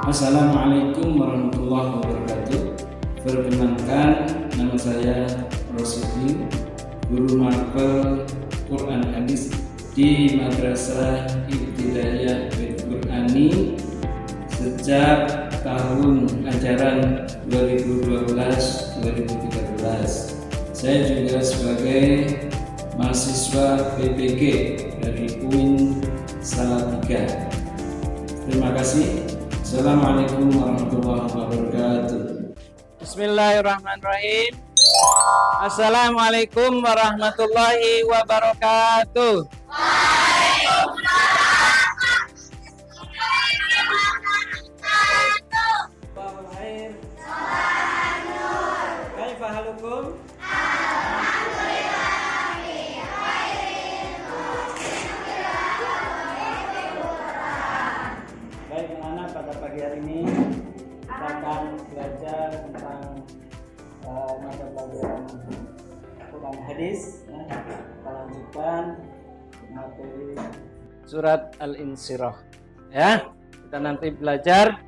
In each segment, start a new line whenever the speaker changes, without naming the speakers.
Assalamualaikum warahmatullahi wabarakatuh. Perkenalkan, nama saya Rosidin, guru mapel Quran Hadis di Madrasah Ibtidaiyah Bil Qur'ani sejak tahun ajaran 2012-2013. Saya juga sebagai mahasiswa PPG dari UIN Salatiga. Terima kasih. Assalamualaikum warahmatullahi wabarakatuh.
Bismillahirrahmanirrahim. Assalamualaikum warahmatullahi wabarakatuh. Kaifa halukum? Baik anak-anak, pada pagi hari ini kita akan belajar tentang mata pelajaran Quran Hadis. Kita lanjutkan materi surat Al-Insyirah. Ya, kita nanti belajar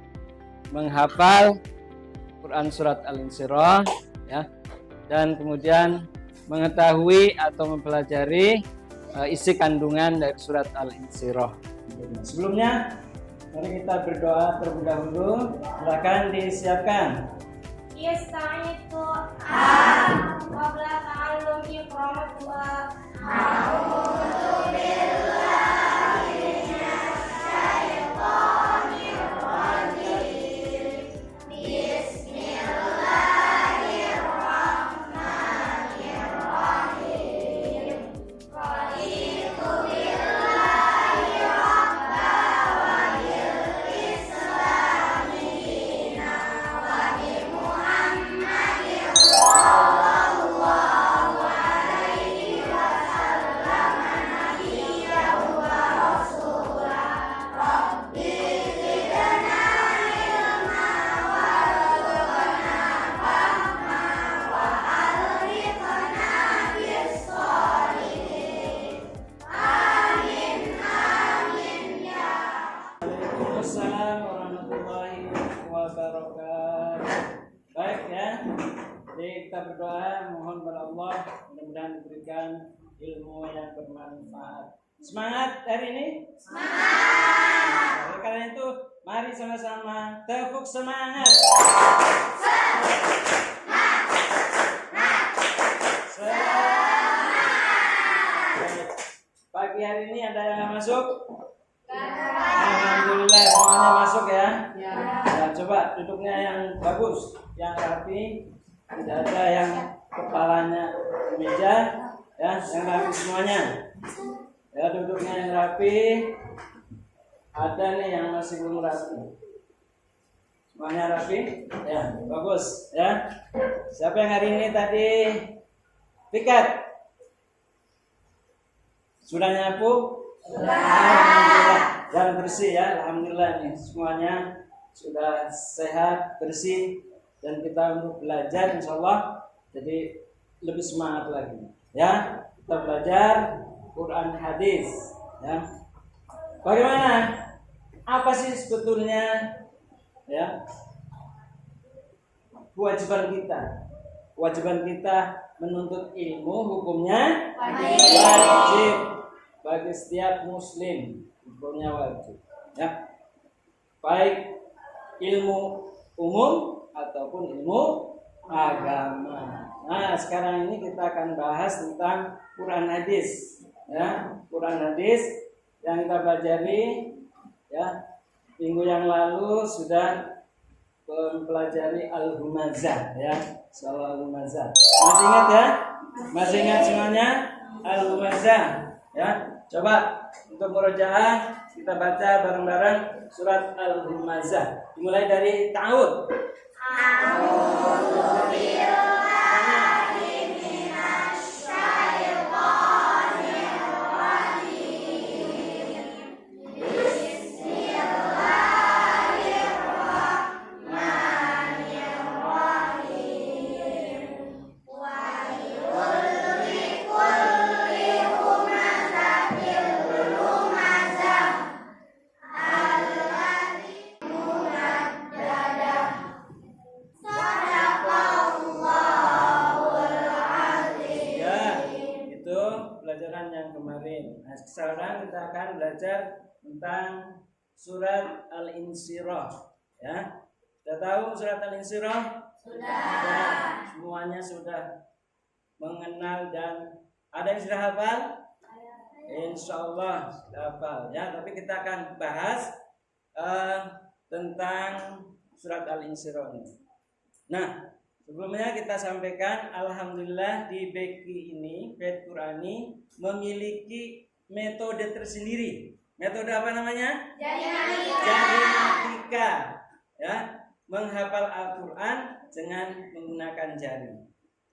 menghafal Quran surat Al-Insyirah, ya, dan kemudian mengetahui atau mempelajari isi kandungan dari surat Al-Insyirah. Sebelumnya, mari kita berdoa terlebih dahulu. Silakan disiapkan.
Yastaitu qabla ta'allum iqra' doa. A'udzu billahi minasyaitonir rajim. Bismillahirrahmanirrahim. Raditu billahi rabba wa bil islami dina wa bi Muhammadin sallallahu alaihi wasallam nabiyyan wa rasulah. Rabbi zidna ilma warzuqna fahma wa alhiqna bis-sholihin. Amin amin ya.
Waalaikumsalam warahmatullahi wabarakatuh. Baik ya, jadi kita berdoa mohon kepada Allah mudah-mudahan diberikan ilmu yang bermanfaat. Semangat hari ini? Semangat. Oleh karena itu, mari sama-sama tepuk semangat. Semangat. Pagi hari ini ada yang masuk? Alhamdulillah semuanya masuk ya. Ya, coba duduknya yang bagus, yang rapi, tidak ada yang kepalanya di meja, ya, yang rapi semuanya. Ya, duduknya yang rapi. Ada nih yang masih belum rapi. Semuanya rapi, ya, bagus, ya. Siapa yang hari ini tadi piket? Sudah nyapu? Alhamdulillah, dan bersih ya, alhamdulillah nih semuanya sudah sehat, bersih, dan kita untuk belajar insyaallah jadi lebih semangat lagi. Ya, kita belajar Quran Hadis. Ya, bagaimana? Apa sih sebetulnya ya kewajiban kita? Kewajiban kita menuntut ilmu hukumnya wajib. Bagi setiap muslim hukumnya wajib, ya, baik ilmu umum ataupun ilmu agama. Nah, sekarang ini kita akan bahas tentang Quran Hadis, ya, Quran Hadis yang kita pelajari, ya, minggu yang lalu sudah mempelajari Al-Humazah, ya, soal Al-Humazah. Masih ingat ya? Masih ingat semuanya Al-Humazah, ya? Coba untuk murojaah kita baca bareng-bareng surat Al-Humazah. Dimulai dari ta'awud. A'udzu billahi minasyaitonir rajim. Bismillahirrahmanirrahim. Wailul likulli humazatil lumazah. Alladzi pelajaran yang kemarin. Nah, sekarang kita akan belajar tentang surat Al-Insyirah. Ya, sudah tahu surat Al-Insyirah? Sudah. Semuanya sudah mengenal dan ada yang sudah hafal? Insya Allah sudah hafal. Ya, tapi kita akan bahas tentang surat Al-Insyirah ini. Nah, sebelumnya kita sampaikan, alhamdulillah di Beki ini, Bait Qurani memiliki metode tersendiri. Metode apa namanya? Jari-matika. Ya, menghafal Al-Quran dengan menggunakan jari.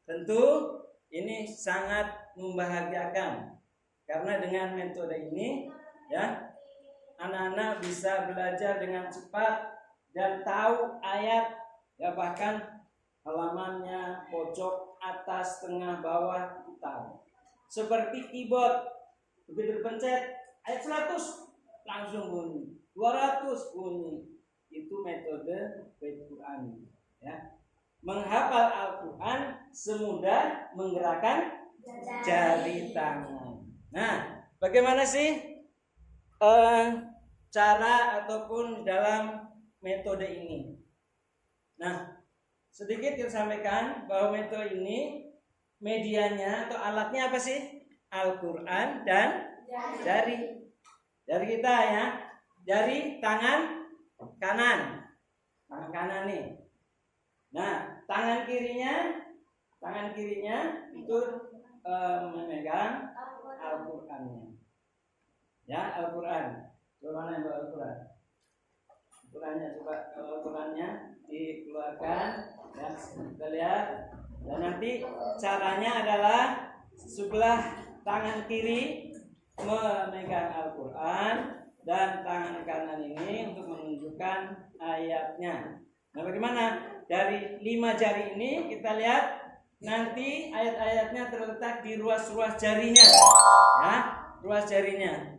Tentu ini sangat membahagiakan karena dengan metode ini, ya, anak-anak bisa belajar dengan cepat dan tahu ayat, ya, bahkan halamannya, pojok, atas, tengah, bawah, tahu. Seperti keyboard, begitu dipencet ayat 100 langsung bunyi, 200 bunyi. Itu metode Bait Qurani. Ya. Menghafal Al-Quran semudah menggerakkan jari tangan. Nah, bagaimana sih cara ataupun dalam metode ini? Nah, sedikit kita sampaikan bahwa metode ini medianya atau alatnya apa sih? Al-Quran dan jari. Jari kita, ya, jari tangan kanan, tangan kanan nih. Nah, tangan kirinya itu memegang Al-Qurannya. Ya, Al-Quran. Coba mana yang bawa Al-Quran? Al-Qurannya coba, Al-Qurannya dikeluarkan, ya, kita lihat. Dan nanti caranya adalah sebelah tangan kiri memegang Al-Quran dan tangan kanan ini untuk menunjukkan ayatnya. Nah, bagaimana? Dari 5 jari ini kita lihat nanti ayat-ayatnya terletak di ruas-ruas jarinya. Ya, ruas jarinya.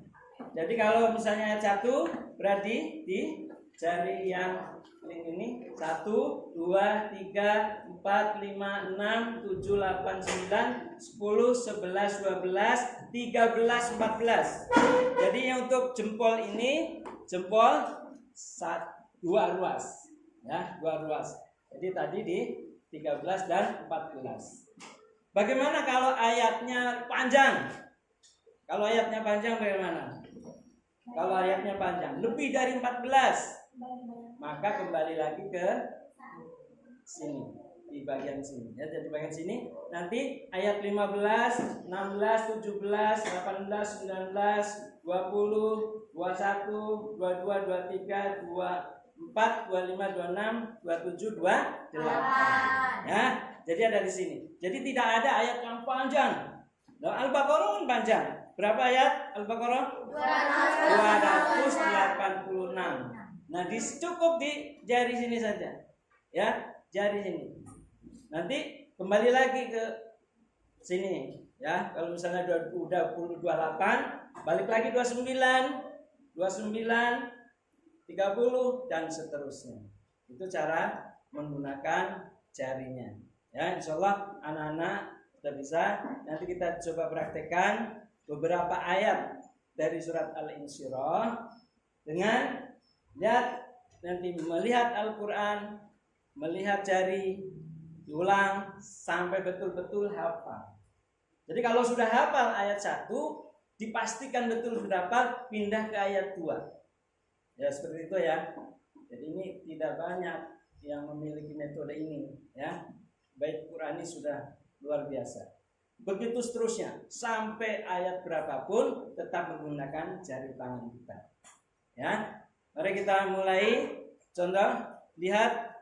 Jadi kalau misalnya ayat 1 berarti di jari yang ini 1, 2, 3, 4, 5, 6, 7, 8, 9, 10, 11, 12, 13, 14. Jadi yang untuk jempol ini, jempol 2 ruas. Ya, 2 ruas. Jadi tadi di 13 dan 14. Bagaimana kalau ayatnya panjang? Kalau ayatnya panjang bagaimana? Kalau ayatnya panjang, lebih dari 14, maka kembali lagi ke sini, di bagian sini. Ya, jadi bagian sini nanti ayat 15, 16, 17, 18, 19, 20, 21, 22, 23, 24, 25, 26, 27, 28. Ya, jadi ada di sini. Jadi tidak ada ayat yang panjang. Nah, Al-Baqarah kan panjang. Berapa ayat Al-Baqarah? 286. Nah, cukup di jari sini saja. Ya, jari sini. Nanti kembali lagi ke sini, ya. Kalau misalnya udah 28, balik lagi 29, 30 dan seterusnya. Itu cara menggunakan jarinya. Ya, insyaallah anak-anak sudah bisa. Nanti kita coba praktekkan beberapa ayat dari surat Al-Insyirah dengan lihat, nanti melihat Al-Quran, melihat jari, diulang sampai betul-betul hafal. Jadi kalau sudah hafal ayat 1, dipastikan betul sudah hafal, pindah ke ayat 2. Ya, seperti itu ya. Jadi ini tidak banyak yang memiliki metode ini, ya. Bait Qurani sudah luar biasa. Begitu seterusnya, sampai ayat berapapun tetap menggunakan jari tangan kita. Ya, mari kita mulai. Contoh, lihat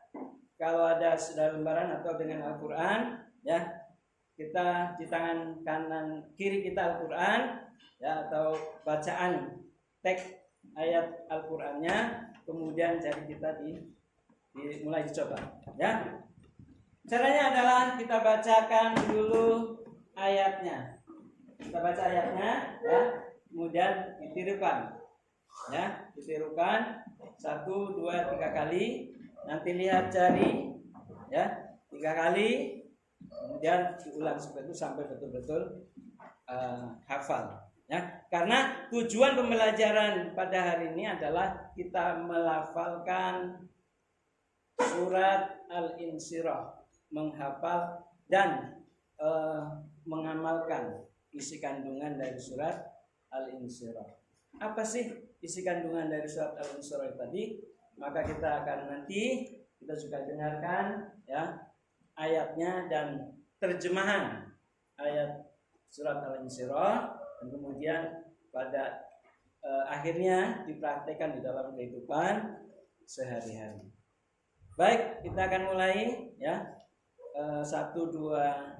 kalau ada sudah lembaran atau dengan Al-Quran, ya, kita di tangan kanan kiri kita Al-Quran, ya, atau bacaan teks ayat Al-Qurannya, kemudian jari kita mulai dicoba. Ya, caranya adalah kita bacakan dulu ayatnya. Kita baca ayatnya, ya, kemudian ditirukan. Ya, ditirukan 1, 2, 3 kali. Nanti lihat jari, ya, 3 kali. Kemudian diulang seperti itu sampai betul-betul hafal. Ya, karena tujuan pembelajaran pada hari ini adalah kita melafalkan surat Al-Insyirah, menghafal dan mengamalkan isi kandungan dari surat Al-Insyirah. Apa sih isi kandungan dari surat Al-Insyirah tadi? Maka kita akan nanti kita juga dengarkan ya ayatnya dan terjemahan ayat surat Al-Insyirah, dan kemudian pada akhirnya dipraktekkan di dalam kehidupan sehari-hari. Baik, kita akan mulai ya 1-2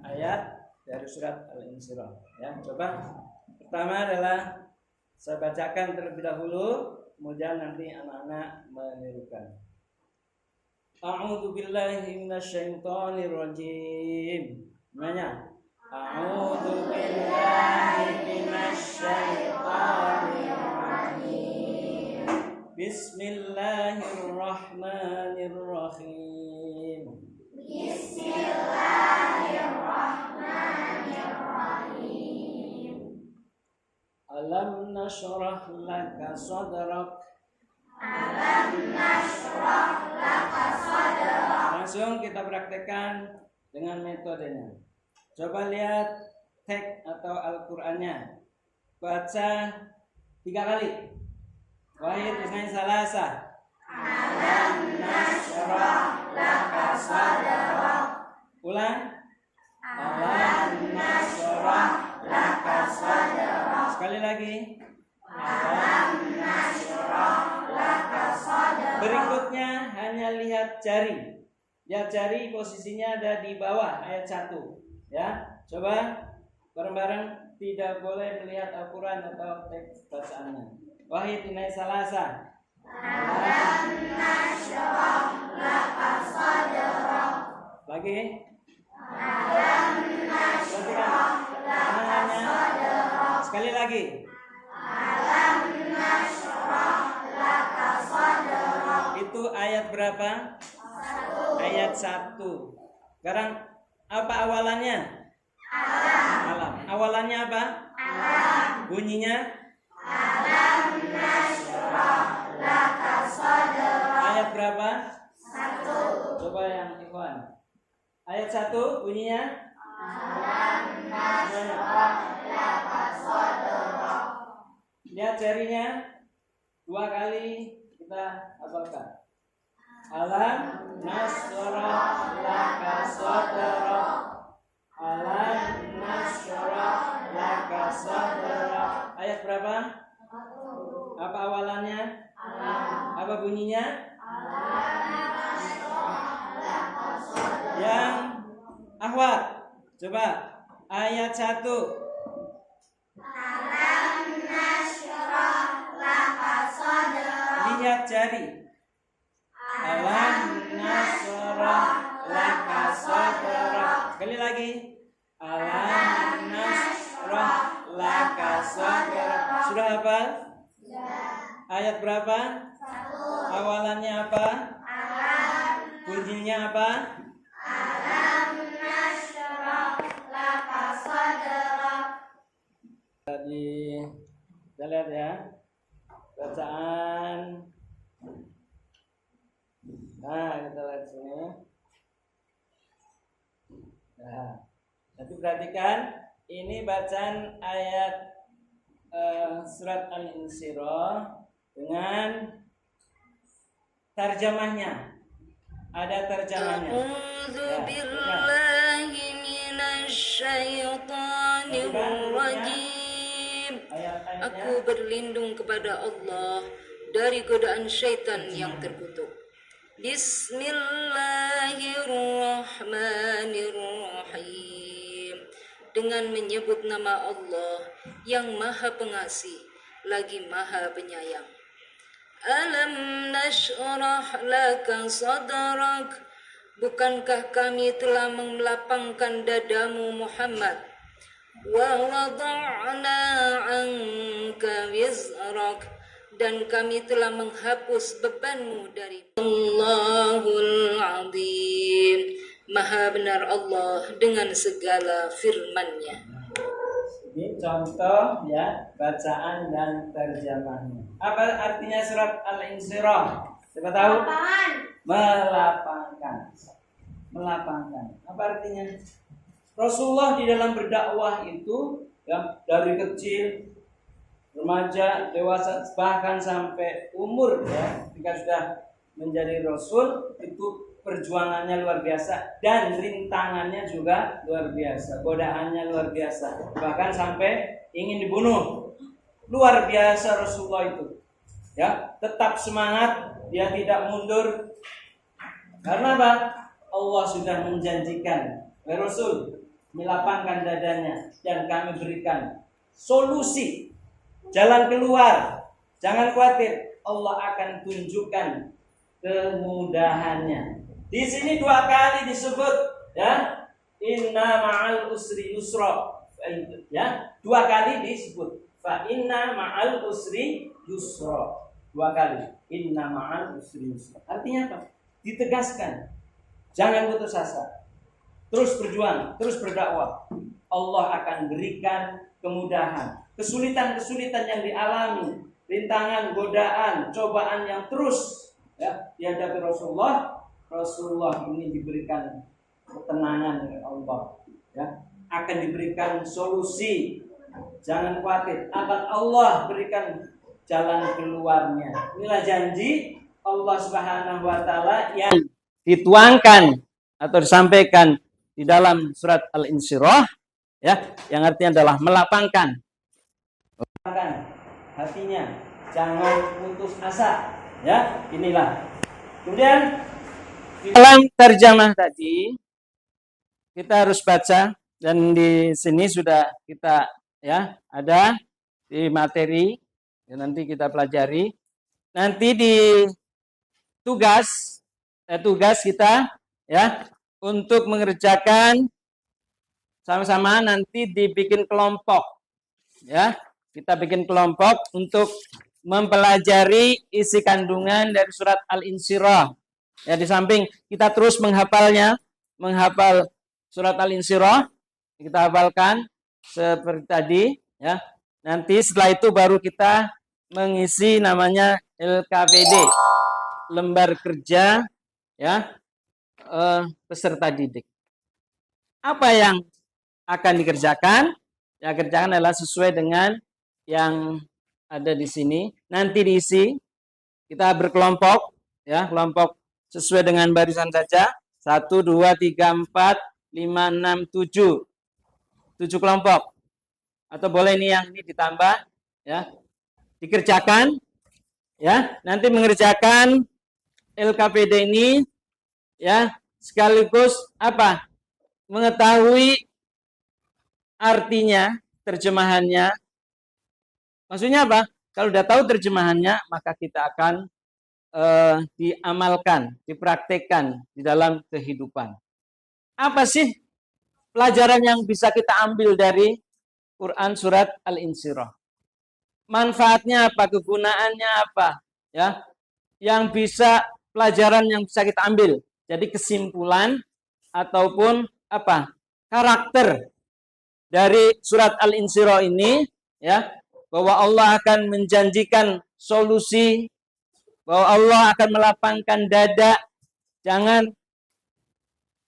ayat dari surat Al-Insyirah. Ya, coba pertama adalah saya bacakan terlebih dahulu, kemudian nanti anak-anak menirukan. A'udzu billahi minasyaitonir rajim. Namanya A'udzu billahi minasyaitonir rajim. Bismillahirrahmanirrahim.
Bismillahirrahmanirrahim.
Alam nashrah laka sadrak.
Alam nashrah laka sadrak.
Langsung kita praktekkan dengan metodenya. Coba lihat teks atau Al-Qur'annya. Baca 3 kali. Wahid isnain salasa.
Alam nashrah laka sadrak.
Ulang. Alam nashrah laka sadrak. Sekali lagi.
Alam nashrah laka sadrak.
Berikutnya hanya lihat jari. Lihat jari posisinya ada di bawah ayat 1. Ya, coba bareng-bareng, tidak boleh melihat Al-Quran atau teks bacaannya. Wahid inai salasa.
Alam nashrah laka sadrak.
Lagi.
Alam nashrah laka sadrak.
Sekali lagi.
Alam nashrah laka sadrak.
Itu ayat berapa? Ayat 1. Sekarang apa awalannya? Alam. Awalannya apa? Alam. Bunyinya?
Alam nashrah laka sadrak.
Ayat berapa?
1.
Coba yang ikhwan. Ayat 1 bunyinya?
Alam nashrah laka sadrak.
Lihat jarinya. 2 kali kita hafalkan. Alam nashrah laka sadrak. Alam nashrah laka sadrak. Ayat berapa? Apa awalannya? Alam. Apa bunyinya? Yang akhwat. Coba ayat 1.
Alam nashrah laka sadrak.
Lihat jari. Alam nashrah laka sadrak. Sekali lagi. Alam nashrah laka sadrak. Sudah hafal? Ayat berapa?
1.
Awalannya apa?
Alam.
Bunyinya apa?
Alam nashrah laka sadrak.
Tadi kita lihat ya bacaan. Nah, kita lihat sini. Nah, nanti perhatikan ini bacaan ayat surat Al-Insyirah dengan terjemahnya. Ada terjemahnya.
A'udzu billahi minasyaitonir rajim. Aku berlindung kepada Allah dari godaan syaitan yang terkutuk. Bismillahirrahmanirrahim. Dengan menyebut nama Allah yang Maha Pengasih lagi Maha Penyayang. Alam nashrah laka sadrak. Bukankah kami telah melapangkan dadamu Muhammad? Wa wada'na anka wizrak. Dan kami telah menghapus bebanmu dari Allahul Azim. Maha benar Allah dengan segala firman-Nya.
Ini contoh ya bacaan dan terjemahnya. Apa artinya surat Al-Insyirah? Siapa tahu?
Lapangan.
Melapangkan. Melapangkan. Apa artinya? Rasulullah di dalam berdakwah itu ya dari kecil, remaja, dewasa, bahkan sampai umur ya, ketika sudah menjadi rasul itu perjuangannya luar biasa dan rintangannya juga luar biasa, godaannya luar biasa, bahkan sampai ingin dibunuh. Luar biasa Rasulullah itu. Ya, tetap semangat, dia tidak mundur. Karena apa? Allah sudah menjanjikan, Rasul melapangkan dadanya dan kami berikan solusi, jalan keluar. Jangan khawatir, Allah akan tunjukkan kemudahannya. Di sini 2 kali disebut ya, inna ma'al usri yusra. Ya, 2 kali disebut. Fa inna ma'al usri yusra. 2 kali. Inna ma'al usri yusra. Artinya apa? Ditegaskan. Jangan putus asa. Terus berjuang, terus berdakwah. Allah akan berikan kemudahan. Kesulitan-kesulitan yang dialami, rintangan, godaan, cobaan yang terus ya dihadapi Rasulullah. Rasulullah ini diberikan ketenangan oleh Allah, ya, akan diberikan solusi. Jangan khawatir, akan Allah berikan jalan keluarnya. Inilah janji Allah Subhanahu wa taala yang dituangkan atau disampaikan di dalam surat Al-Insyirah ya, yang artinya adalah melapangkan hatinya, jangan putus asa ya. Inilah. Kemudian dalam terjemah tadi kita harus baca, dan di sini sudah kita ya ada di materi ya, nanti kita pelajari. Nanti di tugas kita ya untuk mengerjakan sama-sama, nanti dibikin kelompok ya. Kita bikin kelompok untuk mempelajari isi kandungan dari surat Al-Insyirah. Ya, di samping kita terus menghafal surat Al-Insyirah, kita hafalkan seperti tadi ya. Nanti setelah itu baru kita mengisi namanya LKPD, lembar kerja ya peserta didik. Apa yang akan dikerjakan? Ya, kerjakan adalah sesuai dengan yang ada di sini. Nanti diisi, kita berkelompok ya, kelompok sesuai dengan barisan saja. 1, 2, 3, 4, 5, 6, 7. 7 kelompok. Atau boleh ini yang ini ditambah ya. Dikerjakan ya. Nanti mengerjakan LKPD ini ya, sekaligus apa? Mengetahui artinya, terjemahannya. Maksudnya apa? Kalau sudah tahu terjemahannya, maka kita akan diamalkan, dipraktekkan di dalam kehidupan. Apa sih pelajaran yang bisa kita ambil dari Quran surat Al-Insyirah? Manfaatnya apa? Kegunaannya apa? Ya, yang bisa pelajaran yang bisa kita ambil. Jadi kesimpulan ataupun apa? Karakter dari surat Al-Insyirah ini ya, bahwa Allah akan menjanjikan solusi, bahwa Allah akan melapangkan dada, jangan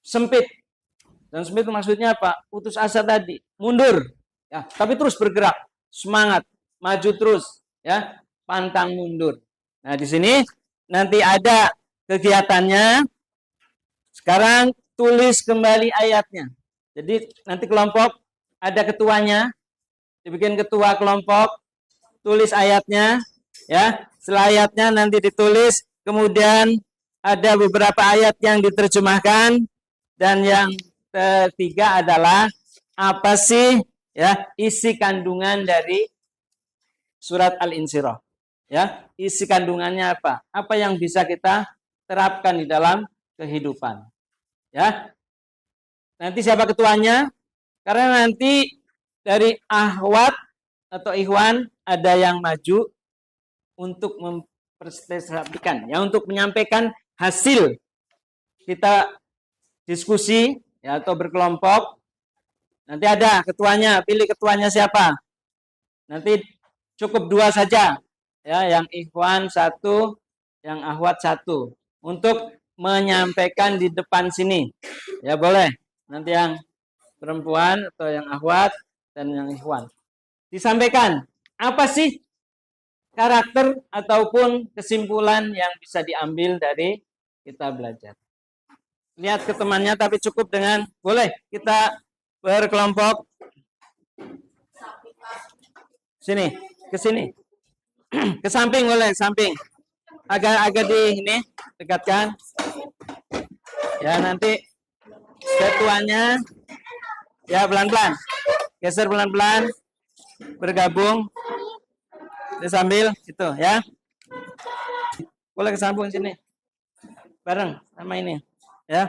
sempit. Dan sempit maksudnya apa? Putus asa tadi, mundur. Ya, tapi terus bergerak, semangat, maju terus, ya, pantang mundur. Nah, di sini nanti ada kegiatannya. Sekarang tulis kembali ayatnya. Jadi nanti kelompok ada ketuanya, dibikin ketua kelompok, tulis ayatnya, ya. Setelah ayatnya nanti ditulis, kemudian ada beberapa ayat yang diterjemahkan, dan yang ketiga adalah apa sih ya isi kandungan dari surat Al-Insyirah. Ya, isi kandungannya apa? Apa yang bisa kita terapkan di dalam kehidupan. Ya. Nanti siapa ketuanya? Karena nanti dari ahwat atau ikhwan ada yang maju untuk mempresentasikan, ya, untuk menyampaikan hasil kita diskusi ya, atau berkelompok Nanti ada ketuanya, pilih ketuanya siapa. Nanti cukup 2 saja. Ya, yang ikhwan 1, yang akhwat 1. Untuk menyampaikan di depan sini. Ya boleh. Nanti yang perempuan atau yang akhwat dan yang ikhwan. Disampaikan, apa sih karakter ataupun kesimpulan yang bisa diambil dari kita belajar. Lihat ke temannya, tapi cukup dengan, boleh kita berkelompok. Sini, ke sini. Ke samping boleh, samping. Agak di ini, dekatkan. Ya, nanti ketuanya, ya pelan-pelan. Geser pelan-pelan. Bergabung. Sambil itu ya. Boleh ke samping sini. Bareng sama ini. Ya.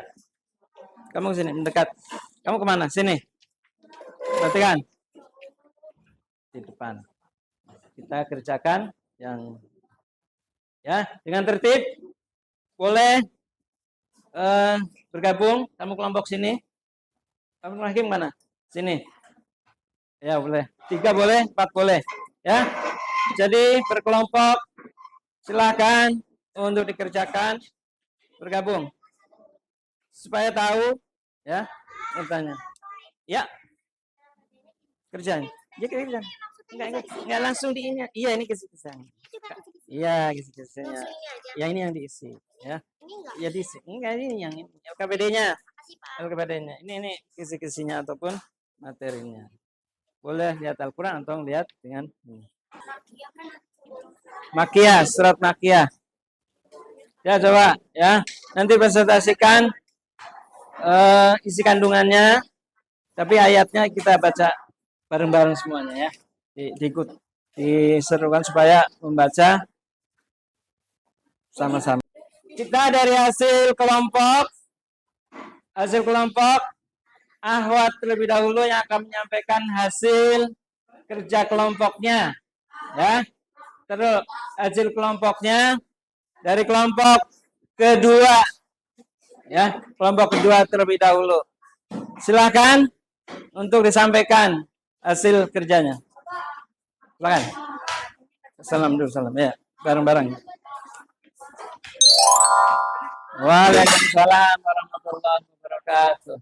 Kamu ke sini, mendekat. Kamu kemana? Sini. Perhatikan. Di depan. Kita kerjakan yang ya dengan tertib. Boleh bergabung. Kamu kelompok sini. Kamu lagi mana? Sini. Ya boleh. 3 boleh, 4 boleh. Ya. Jadi berkelompok. Silakan untuk dikerjakan. Bergabung. Supaya tahu ya. Bertanya. Ya. Kerjaan. Ya kerjaan. Enggak langsung di ini. Iya, ini kisi-kisinya. Iya, kisi-kisinya. Ya ini yang diisi, ya. Ya diisi. Enggak, ini yang ini. LKPD-nya. LKPD-nya. Ini kisi-kisinya ataupun materinya. Boleh lihat Al-Qur'an atau lihat dengan ini. Makiyah, surat Makiyah. Ya, coba ya. Nanti presentasikan isi kandungannya. Tapi ayatnya kita baca bareng-bareng semuanya ya. Diikut, diserukan supaya membaca sama-sama. Kita dari hasil kelompok akhwat terlebih dahulu yang akan menyampaikan hasil kerja kelompoknya ya. Terus hasil kelompoknya dari kelompok kedua ya, kelompok kedua terlebih dahulu. Silakan untuk disampaikan hasil kerjanya. Silakan. Salam dulu, salam ya, bareng-bareng. Waalaikumsalam warahmatullahi wabarakatuh.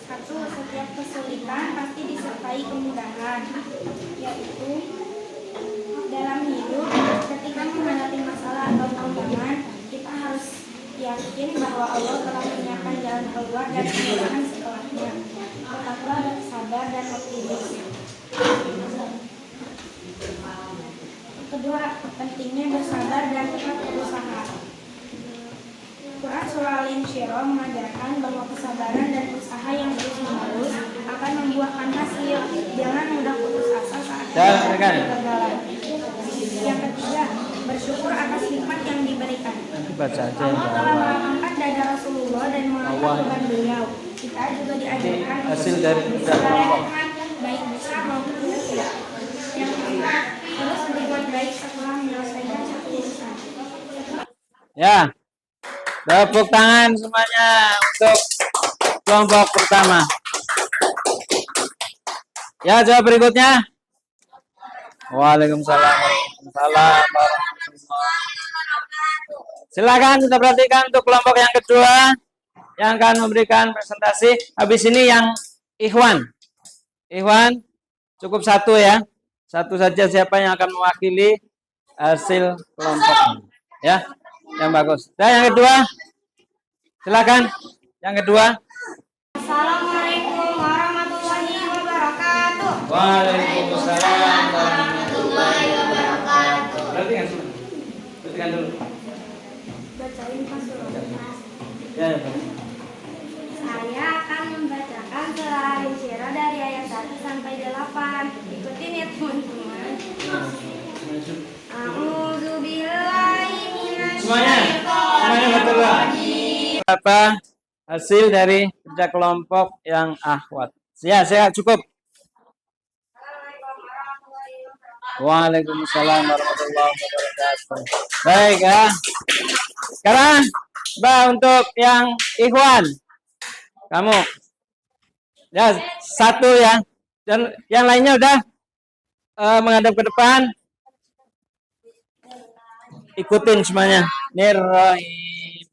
1. Setiap kesulitan pasti disertai kemudahan, yaitu dalam hidup ketika menghadapi masalah atau tantangan, kita harus yakin bahwa Allah telah menyiapkan jalan keluar dan kemudahan setelahnya. Tetaplah sabar dan optimis. Kedua, pentingnya bersabar dan tetap berusaha. Quran Surah Al-Insyirah mengajarkan bahwa kesabaran dan usaha yang terus-menerus akan membuahkan hasil. Jangan mudah putus asa saat kegagalan. Yang ketiga, bersyukur atas nikmat yang diberikan. Allah telah melapangkan dada Rasulullah dan mengangkat beban beliau. Kita juga diajarkan
hasil dari
nikmat baik besar maupun kecil. Yang keempat, terus berbuat baik setelah menyelesaikan satu urusan.
Ya. Tepuk tangan semuanya untuk kelompok pertama. Ya, coba berikutnya. Waalaikumsalam warahmatullahi wabarakatuh. Silakan kita perhatikan untuk kelompok yang kedua yang akan memberikan presentasi. Habis ini yang ikhwan. Ikhwan cukup 1 ya. 1 saja siapa yang akan mewakili hasil kelompok ini. Ya. Yang bagus. Dan yang kedua, silakan. Yang kedua.
Assalamualaikum warahmatullahi wabarakatuh.
Waalaikumsalam warahmatullahi wabarakatuh. Perhatikan dulu.
Bacain Pak Surah.
Ya.
Saya akan membacakan surah Al-Insyirah dari ayat 1 sampai 8. Ikutin ya teman-teman.
Semuanya betul. Apa hasil dari kerja kelompok yang akhwat? Saya cukup. Waalaikumsalam warahmatullahi wabarakatuh. Baik ya. Sekarang untuk yang ikhwan. Kamu Ya, satu ya. Dan yang lainnya udah menghadap ke depan. Ikutin semuanya. Nirrahim.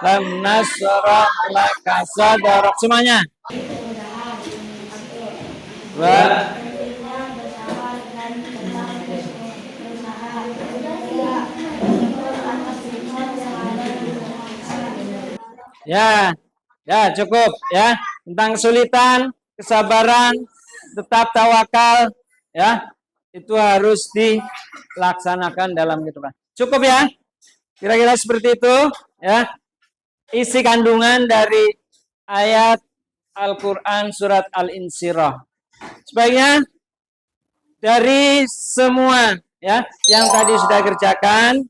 Lam nasrah laka sadrak. Semuanya. Wa Ya, ya cukup ya. Tentang kesulitan, kesabaran, tetap tawakal, ya itu harus dilaksanakan dalam kehidupan. Cukup ya. Kira-kira seperti itu, ya. Isi kandungan dari ayat Al-Quran surat Al-Insyirah. Sebaiknya dari semua ya yang tadi sudah kerjakan,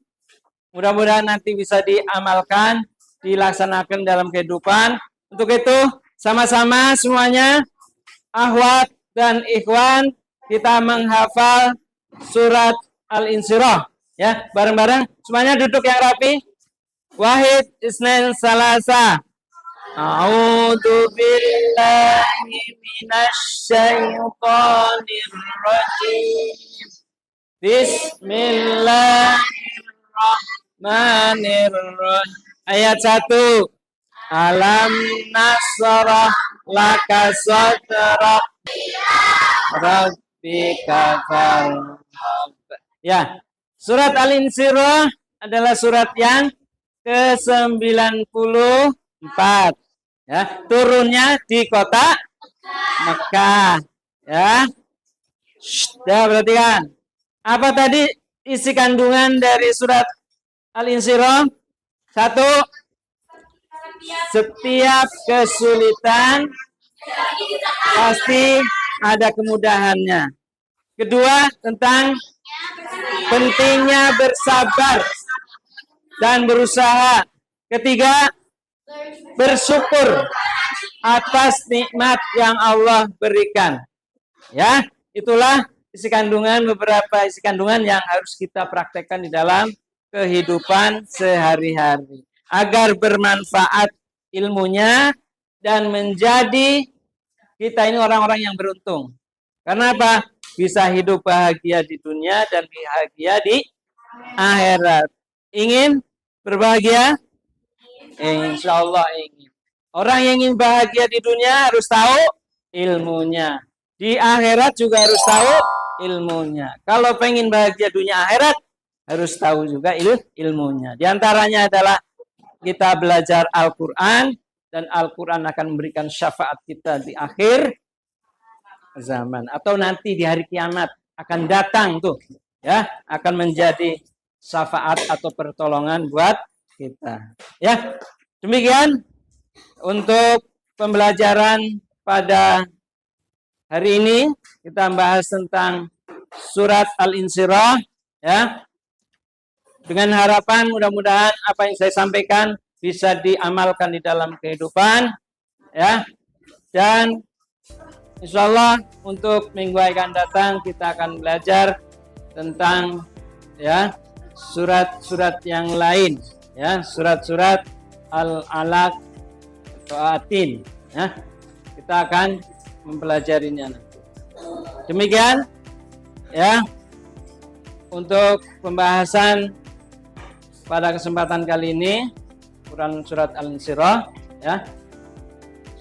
mudah-mudahan nanti bisa diamalkan, dilaksanakan dalam kehidupan. Untuk itu sama-sama semuanya akhwat dan ikhwan kita menghafal surat Al-Insyirah ya, bareng-bareng semuanya duduk yang rapi. Wahid isnain salasa. A'udzu billahi minasyaitonir rajim. Bismillahirrahmanirrahim. Ayat 1. Alam nasrah laka sadrak rabbika farhab. Ya, surat Al-Insyirah adalah surat yang ke-94. Ya, turunnya di kota Mekah. Ya. Ya, perhatikan. Apa tadi isi kandungan dari surat Al-Insyirah? 1. Setiap kesulitan pasti ada kemudahannya. Kedua, tentang pentingnya bersabar dan berusaha. Ketiga, bersyukur atas nikmat yang Allah berikan. Ya, itulah isi kandungan, beberapa isi kandungan yang harus kita praktekkan di dalam kehidupan sehari-hari agar bermanfaat ilmunya dan menjadi kita ini orang-orang yang beruntung. Karena apa? Bisa hidup bahagia di dunia dan bahagia di akhirat. Ingin berbahagia? Insya Allah ingin. Orang yang ingin bahagia di dunia harus tahu ilmunya. Di akhirat juga harus tahu ilmunya. Kalau pengen bahagia dunia akhirat, harus tahu juga ilmunya. Di antaranya adalah kita belajar Al-Quran, dan Al-Quran akan memberikan syafaat kita di akhir zaman. Atau nanti di hari kiamat akan datang tuh. Ya, akan menjadi syafaat atau pertolongan buat kita. Ya, demikian untuk pembelajaran pada hari ini. Kita bahas tentang surat Al-Insyirah. Ya, dengan harapan mudah-mudahan apa yang saya sampaikan bisa diamalkan di dalam kehidupan, ya. Dan insya Allah untuk minggu akan datang kita akan belajar tentang ya surat-surat yang lain, ya, surat-surat Al-Alaq atau Atin, ya. Kita akan mempelajarinya nanti. Demikian, ya, untuk pembahasan pada kesempatan kali ini Quran surat Al-Insyirah, ya,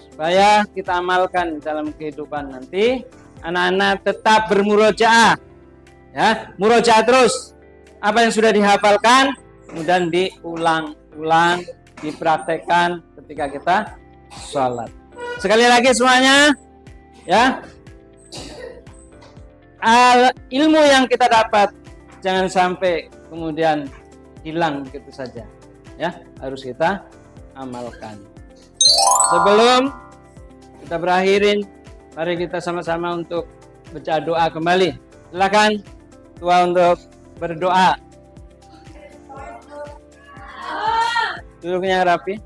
supaya kita amalkan dalam kehidupan nanti. Anak-anak tetap bermurojaah, ya, murojaah terus. Apa yang sudah dihafalkan kemudian diulang-ulang, dipraktekkan ketika kita sholat. Sekali lagi semuanya, ya, ilmu yang kita dapat jangan sampai kemudian hilang begitu saja, ya, harus kita amalkan. Sebelum kita berakhirin, mari kita sama-sama untuk baca doa kembali. Silakan Tua untuk berdoa. Duduknya rapi.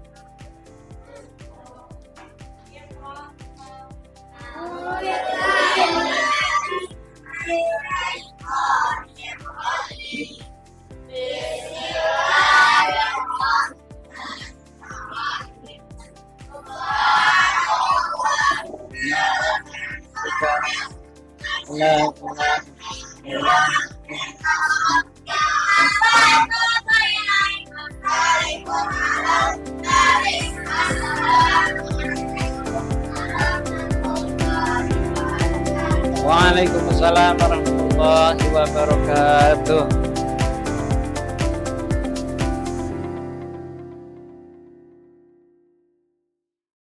Waalaikumsalam warahmatullahi wabarakatuh.